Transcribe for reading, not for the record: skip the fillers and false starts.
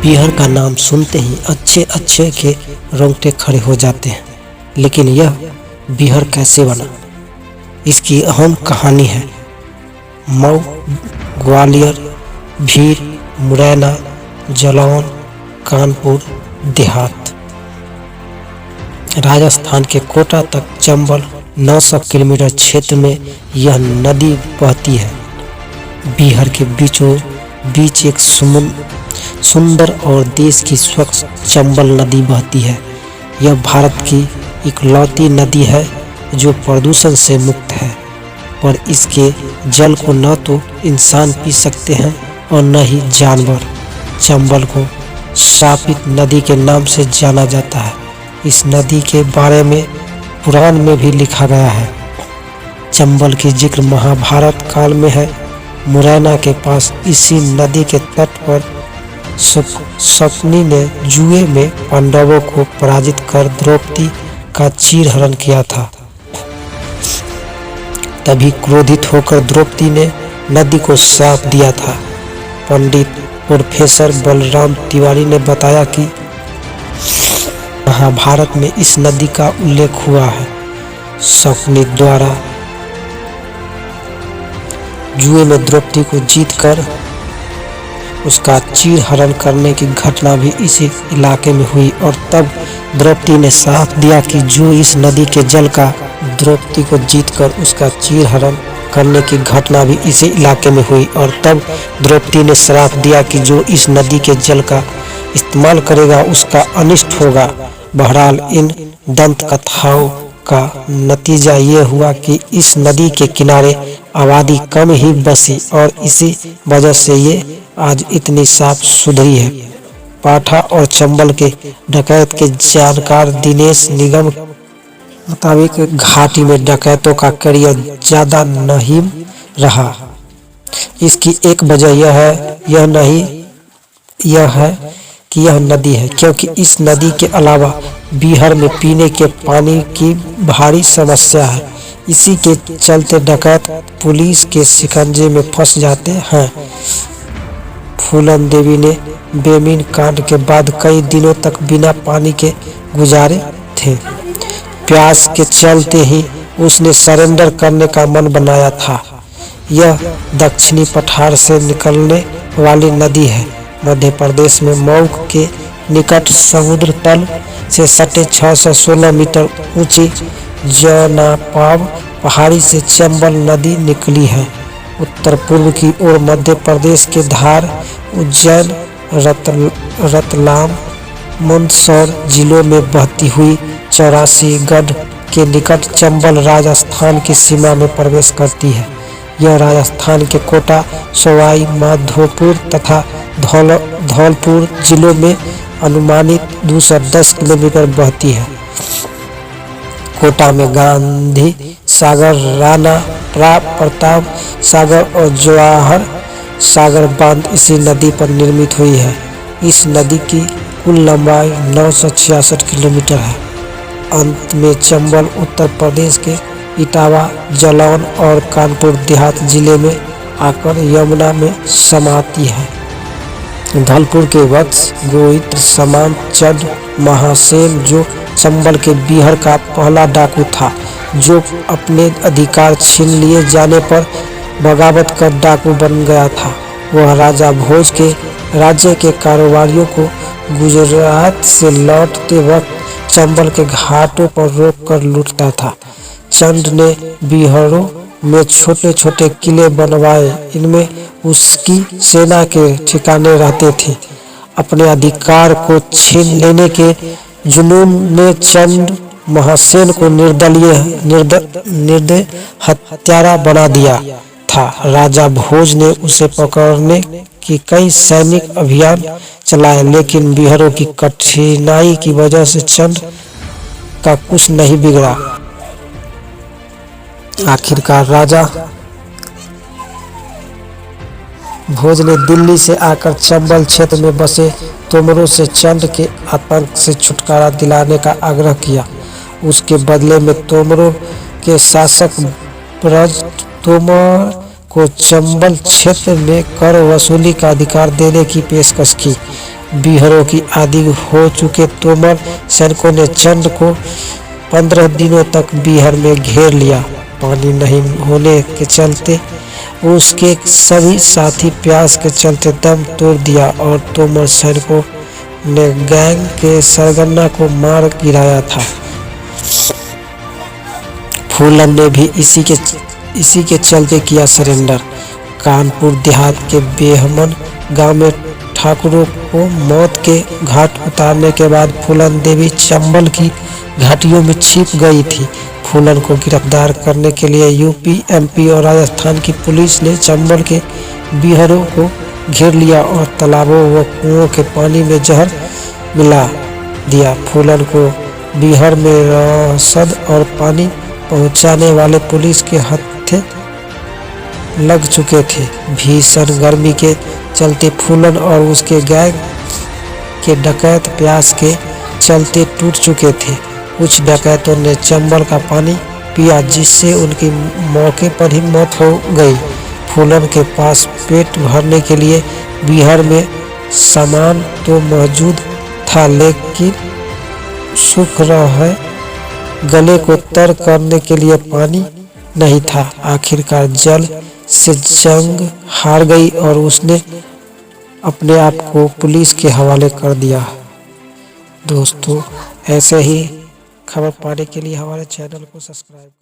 बिहार का नाम सुनते ही अच्छे अच्छे के रोंगटे खड़े हो जाते हैं, लेकिन यह बिहार कैसे बना, इसकी अहम कहानी है। मऊ, ग्वालियर, भीर, मुरैना, जालौन, कानपुर देहात, राजस्थान के कोटा तक चंबल 900 किलोमीटर क्षेत्र में यह नदी बहती है। बिहार के बीचों बीच एक सुंदर और देश की स्वच्छ चंबल नदी बहती है। यह भारत की इकलौती नदी है जो प्रदूषण से मुक्त है, पर इसके जल को न तो इंसान पी सकते हैं और न ही जानवर। चंबल को श्रापित नदी के नाम से जाना जाता है। इस नदी के बारे में पुराण में भी लिखा गया है। चंबल की जिक्र महाभारत काल में है। मुरैना के पास इसी नदी के तट पर शकुनी ने जुए में पांडवों को पराजित कर द्रौपदी का चीरहरण किया था। तभी क्रोधित होकर द्रौपदी ने नदी को श्राप दिया था। पंडित प्रोफेसर बलराम तिवारी ने बताया कि महाभारत में इस नदी का उल्लेख हुआ है। शकुनी द्वारा जुए में द्रौपदी को जीतकर उसका चीरहरण करने की घटना भी इसी इलाके में हुई, और तब द्रौपदी ने श्राप दिया कि जो इस नदी के जल का द्रौपदी को जीतकर उसका चीरहरण करने की घटना भी इसी इलाके में हुई, और तब द्रौपदी ने श्राप दिया कि जो इस नदी के जल का इस्तेमाल करेगा उसका अनिष्ट होगा। बहरहाल इन दंत कथाओं का नतीजा ये हुआ कि इस नदी के किनारे आबादी कम ही बसी, और इसी वजह से ये आज इतनी साफ सुथरी है। पाठा और चंबल के डकैत के जानकार दिनेश निगम मुताबिक घाटी में डकैतों का करियर ज्यादा नहीं रहा। इसकी एक वजह यह है कि यह नदी है, क्योंकि इस नदी के अलावा बिहार में पीने के पानी की भारी समस्या है। इसी के चलते डकैत पुलिस के शिकंजे में फंस जाते हैं। फूलन देवी ने बेमीन कांड के बाद कई दिनों तक बिना पानी के गुजारे थे। प्यास के चलते ही उसने सरेंडर करने का मन बनाया था। यह दक्षिणी पठार से निकलने वाली नदी है। मध्य प्रदेश में मऊ के निकट समुद्र तल से सटे 616 मीटर ऊंची जनापाव पहाड़ी से चंबल नदी निकली है। उत्तर पूर्व की ओर मध्य प्रदेश के धार, उज्जैन, रतलाम, मंदसौर जिलों में बहती हुई 84 गढ़ के निकट चंबल राजस्थान की सीमा में प्रवेश करती है। यह राजस्थान के कोटा, सवाई माधोपुर तथा धौलपुर जिलों में अनुमानित 210 किलोमीटर बहती है। कोटा में गांधी सागर, राणा प्रताप सागर और जवाहर सागर बांध इसी नदी पर निर्मित हुई है। इस नदी की कुल लंबाई 966 किलोमीटर है। अंत में चंबल उत्तर प्रदेश के इटावा, जालौन और कानपुर देहात जिले में आकर यमुना में समाती है। धौलपुर के वत्स गोविंद समान चंद महासेन, जो चंबल के बिहार का पहला डाकू था, जो अपने अधिकार छीन लिए जाने पर बगावत कर डाकू बन गया था। वह राजा भोज के राज्य के कारोबारियों को गुजरात से लौटते वक्त चंबल के घाटों पर रोककर लूटता था। चंद ने बिहारों में छोटे छोटे किले बनवाए। इनमें उसकी सेना के ठिकाने रहते थे। अपने अधिकार को छीन लेने के जुनून ने चंद महासेन को निर्दय हत्यारा बना दिया था। राजा भोज ने उसे पकड़ने की कई सैनिक अभियान चलाए, लेकिन बिहारों की कठिनाई की वजह से चंद का कुछ नहीं बिगड़ा। आखिरकार राजा भोज ने दिल्ली से आकर चंबल क्षेत्र में बसे तोमरों से चंद के आतंक से छुटकारा दिलाने का आग्रह किया। उसके बदले में तोमरों के शासक ब्रज तोमर को चंबल क्षेत्र में कर वसूली का अधिकार देने की पेशकश की। बीहरों की आदि हो चुके तोमर सैनिकों ने चंद को 15 दिनों तक बीहर में घेर लिया। पानी नहीं होने के चलते उसके सभी साथी प्यास के चलते दम तोड़ दिया और तोमर सैनिकों ने गैंग के सरगना को मार गिराया था। फूलन ने भी इसी के चलते किया सरेंडर। कानपुर देहात के बेहमन गांव में ठाकुरों को मौत के घाट उतारने के बाद फूलन देवी चंबल की घाटियों में छिप गई थी। फूलन को गिरफ्तार करने के लिए यूपी, एमपी और राजस्थान की पुलिस ने चंबल के बीहरों को घेर लिया और तालाबों व कुओं के पानी में जहर मिला दिया। फूलन को बीहर में रसद और पानी पहुंचाने वाले पुलिस के हत्थे लग चुके थे। भीषण गर्मी के चलते फूलन और उसके गैंग के डकैत प्यास के चलते टूट चुके थे। कुछ डकैतों ने चंबल का पानी पिया जिससे उनकी मौके पर ही मौत हो गई। फूलन के पास पेट भरने के लिए बीहर में सामान तो मौजूद था, लेकिन शुक्र है गले को तर करने के लिए पानी नहीं था। आखिरकार जल से जंग हार गई और उसने अपने आप को पुलिस के हवाले कर दिया। दोस्तों, ऐसे ही खबर पाने के लिए हमारे चैनल को सब्सक्राइब करें।